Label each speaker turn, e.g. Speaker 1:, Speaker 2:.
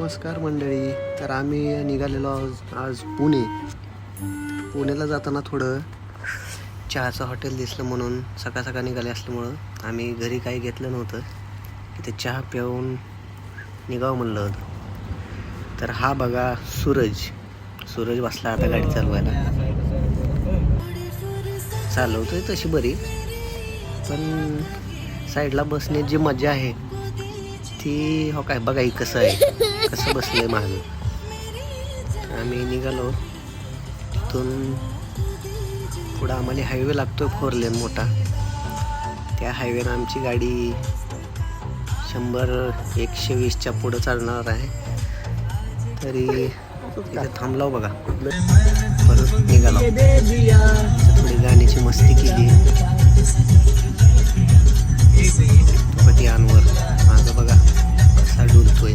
Speaker 1: नमस्कार मंडळी. तर आम्ही निघालेलो आज पुण्याला जाताना थोडं चहाचं हॉटेल दिसलं म्हणून सकाळ सकाळ निघाले असल्यामुळं आम्ही घरी काही घेतलं नव्हतं. तिथे चहा पिऊन निघावं म्हणलं होतं. तर हा बघा सूरज बसला आता गाडी चालवतोय तशी बरी, पण साईडला बसण्याची जी मजा आहे ती हो काय बघा कसं आहे, कसं बसलंय मागं. आम्ही निघालो. तिथून पुढं आम्हाला हायवे लागतोय 4 लेन मोठा. त्या हायवेनं आमची गाडी 100-120च्या पुढं चालणार आहे. तरी तिथे थांबलो बघा, परत निघालो. थोडी गाण्याची मस्ती केली. पती आणवर माझं बघा कसा डुलतोय.